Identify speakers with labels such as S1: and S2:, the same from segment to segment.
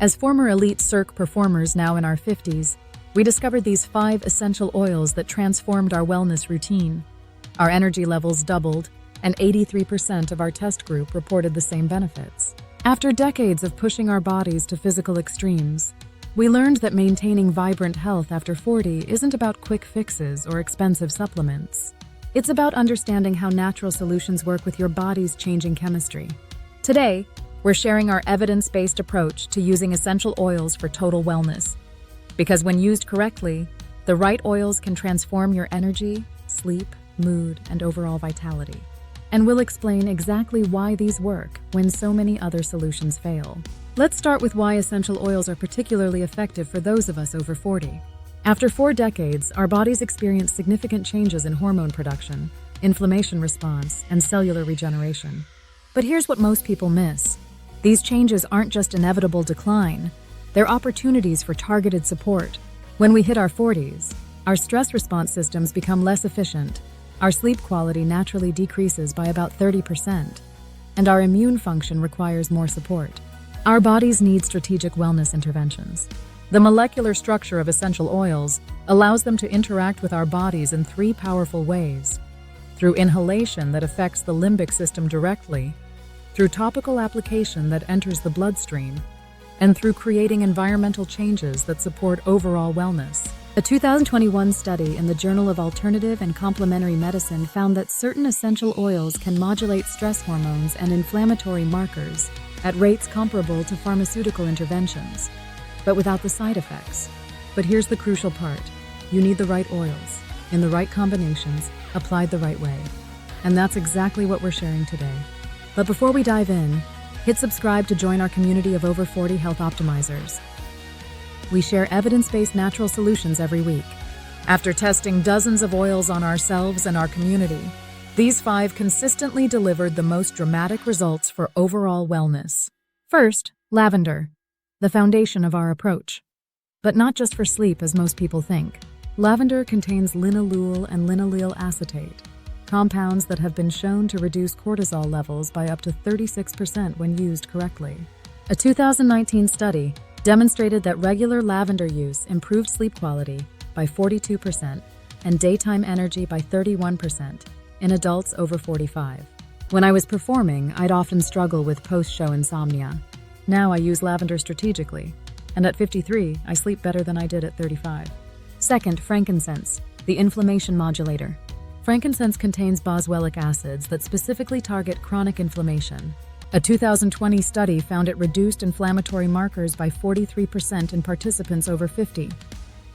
S1: As former elite Cirque performers now in our 50s, we discovered these 5 essential oils that transformed our wellness routine. Our energy levels doubled, and 83% of our test group reported the same benefits. After decades of pushing our bodies to physical extremes, we learned that maintaining vibrant health after 40 isn't about quick fixes or expensive supplements. It's about understanding how natural solutions work with your body's changing chemistry. Today, we're sharing our evidence-based approach to using essential oils for total wellness. Because when used correctly, the right oils can transform your energy, sleep, mood, and overall vitality. And we'll explain exactly why these work when so many other solutions fail. Let's start with why essential oils are particularly effective for those of us over 40. After 4 decades, our bodies experience significant changes in hormone production, inflammation response, and cellular regeneration. But here's what most people miss. These changes aren't just inevitable decline, they're opportunities for targeted support. When we hit our 40s, our stress response systems become less efficient, our sleep quality naturally decreases by about 30%, and our immune function requires more support. Our bodies need strategic wellness interventions. The molecular structure of essential oils allows them to interact with our bodies in 3 powerful ways: through inhalation that affects the limbic system directly, through topical application that enters the bloodstream, and through creating environmental changes that support overall wellness. A 2021 study in the Journal of Alternative and Complementary Medicine found that certain essential oils can modulate stress hormones and inflammatory markers at rates comparable to pharmaceutical interventions, but without the side effects. But here's the crucial part. You need the right oils, in the right combinations, applied the right way. And that's exactly what we're sharing today. But before we dive in, hit subscribe to join our community of over 40 health optimizers. We share evidence-based natural solutions every week. After testing dozens of oils on ourselves and our community, these 5 consistently delivered the most dramatic results for overall wellness. First, lavender, the foundation of our approach. But not just for sleep as most people think. Lavender contains linalool and linaloyl acetate, compounds that have been shown to reduce cortisol levels by up to 36% when used correctly. A 2019 study demonstrated that regular lavender use improved sleep quality by 42% and daytime energy by 31% in adults over 45. When I was performing, I'd often struggle with post-show insomnia. Now I use lavender strategically, and at 53, I sleep better than I did at 35. Second, frankincense, the inflammation modulator. Frankincense contains boswellic acids that specifically target chronic inflammation. A 2020 study found it reduced inflammatory markers by 43% in participants over 50,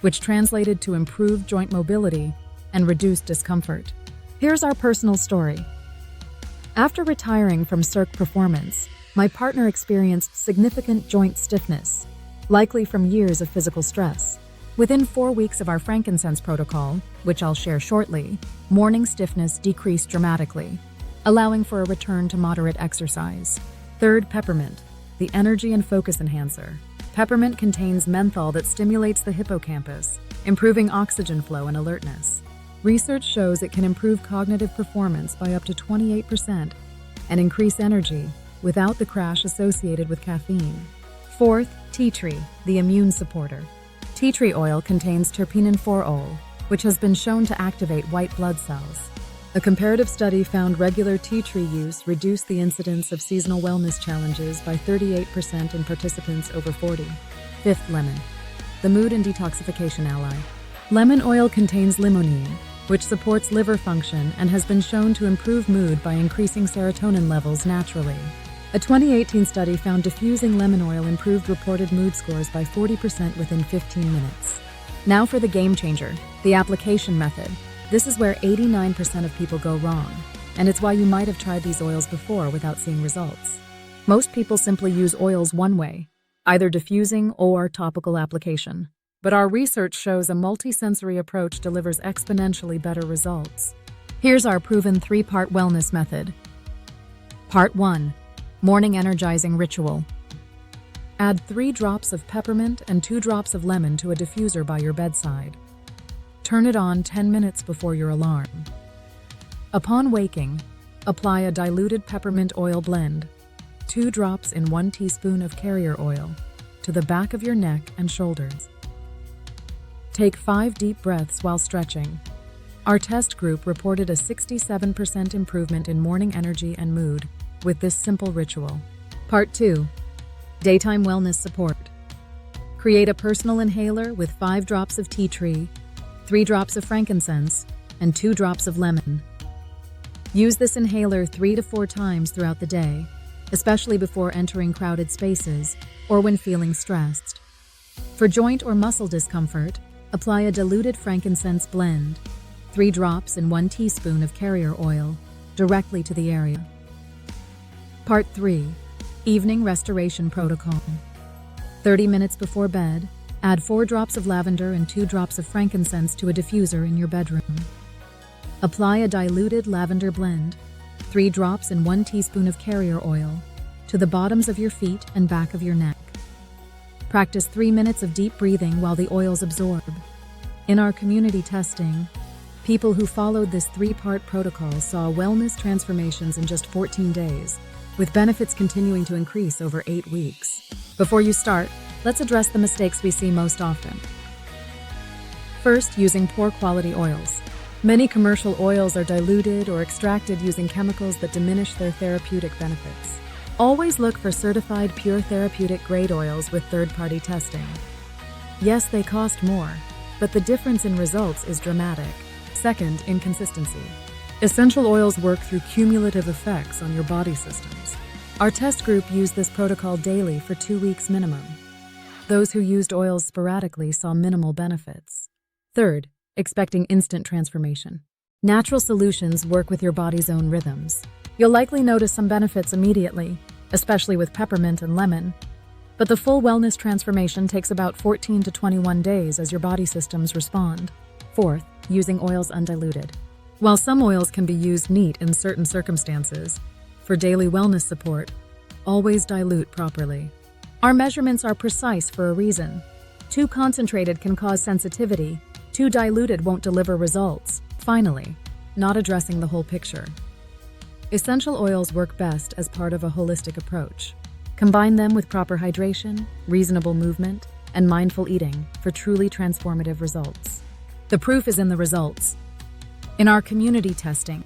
S1: which translated to improved joint mobility and reduced discomfort. Here's our personal story. After retiring from Cirque performance, my partner experienced significant joint stiffness, likely from years of physical stress. Within 4 weeks of our frankincense protocol, which I'll share shortly, morning stiffness decreased dramatically, allowing for a return to moderate exercise. Third, peppermint, the energy and focus enhancer. Peppermint contains menthol that stimulates the hippocampus, improving oxygen flow and alertness. Research shows it can improve cognitive performance by up to 28% and increase energy without the crash associated with caffeine. Fourth, tea tree, the immune supporter. Tea tree oil contains terpene-4-ol, which has been shown to activate white blood cells. A comparative study found regular tea tree use reduced the incidence of seasonal wellness challenges by 38% in participants over 40. Fifth, lemon, the mood and detoxification ally. Lemon oil contains limonene, which supports liver function and has been shown to improve mood by increasing serotonin levels naturally. A 2018 study found diffusing lemon oil improved reported mood scores by 40% within 15 minutes. Now for the game changer, the application method. This is where 89% of people go wrong, and it's why you might have tried these oils before without seeing results. Most people simply use oils one way, either diffusing or topical application. But our research shows a multisensory approach delivers exponentially better results. Here's our proven 3-part wellness method. Part 1. Morning energizing ritual. Add 3 drops of peppermint and 2 drops of lemon to a diffuser by your bedside. Turn it on 10 minutes before your alarm. Upon waking, apply a diluted peppermint oil blend, 2 drops in 1 teaspoon of carrier oil, to the back of your neck and shoulders. Take 5 deep breaths while stretching. Our test group reported a 67% improvement in morning energy and mood with this simple ritual. Part 2. Daytime Wellness Support. Create a personal inhaler with 5 drops of tea tree, 3 drops of frankincense, and 2 drops of lemon. Use this inhaler 3 to 4 times throughout the day, especially before entering crowded spaces or when feeling stressed. For joint or muscle discomfort, apply a diluted frankincense blend, 3 drops and 1 teaspoon of carrier oil, directly to the area. Part 3. Evening Restoration Protocol. 30 minutes before bed, add 4 drops of lavender and 2 drops of frankincense to a diffuser in your bedroom. Apply a diluted lavender blend, 3 drops and 1 teaspoon of carrier oil, to the bottoms of your feet and back of your neck. Practice 3 minutes of deep breathing while the oils absorb. In our community testing, people who followed this 3-part protocol saw wellness transformations in just 14 days, with benefits continuing to increase over 8 weeks. Before you start, let's address the mistakes we see most often. First, using poor quality oils. Many commercial oils are diluted or extracted using chemicals that diminish their therapeutic benefits. Always look for certified pure therapeutic grade oils with third-party testing. Yes, they cost more, but the difference in results is dramatic. Second, inconsistency. Essential oils work through cumulative effects on your body systems. Our test group used this protocol daily for 2 weeks minimum. Those who used oils sporadically saw minimal benefits. Third, expecting instant transformation. Natural solutions work with your body's own rhythms. You'll likely notice some benefits immediately, especially with peppermint and lemon, but the full wellness transformation takes about 14 to 21 days as your body systems respond. Fourth, using oils undiluted. While some oils can be used neat in certain circumstances, for daily wellness support, always dilute properly. Our measurements are precise for a reason. Too concentrated can cause sensitivity, too diluted won't deliver results. Finally, not addressing the whole picture. Essential oils work best as part of a holistic approach. Combine them with proper hydration, reasonable movement, and mindful eating for truly transformative results. The proof is in the results. In our community testing,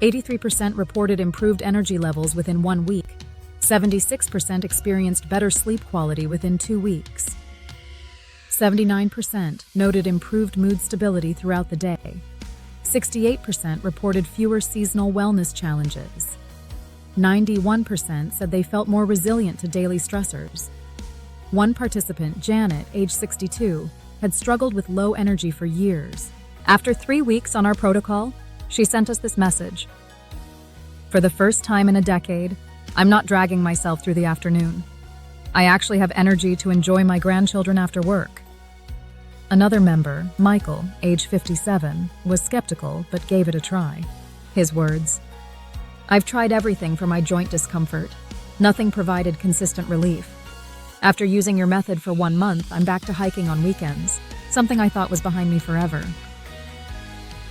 S1: 83% reported improved energy levels within 1 week. 76% experienced better sleep quality within 2 weeks. 79% noted improved mood stability throughout the day. 68% reported fewer seasonal wellness challenges. 91% said they felt more resilient to daily stressors. One participant, Janet, age 62, had struggled with low energy for years. After 3 weeks on our protocol, she sent us this message. For the first time in a decade, I'm not dragging myself through the afternoon. I actually have energy to enjoy my grandchildren after work. Another member, Michael, age 57, was skeptical but gave it a try. His words, "I've tried everything for my joint discomfort. Nothing provided consistent relief. After using your method for 1 month, I'm back to hiking on weekends, something I thought was behind me forever."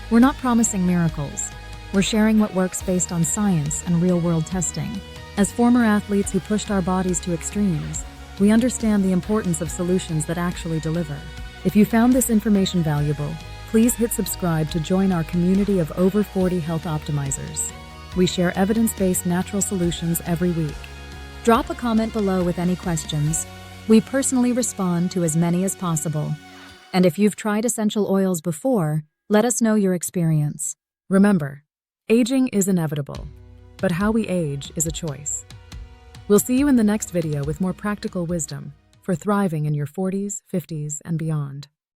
S1: We're not promising miracles. We're sharing what works based on science and real-world testing. As former athletes who pushed our bodies to extremes, we understand the importance of solutions that actually deliver. If you found this information valuable, please hit subscribe to join our community of over 40 health optimizers. We share evidence-based natural solutions every week. Drop a comment below with any questions. We personally respond to as many as possible. And if you've tried essential oils before, let us know your experience. Remember, aging is inevitable, but how we age is a choice. We'll see you in the next video with more practical wisdom for thriving in your 40s, 50s, and beyond.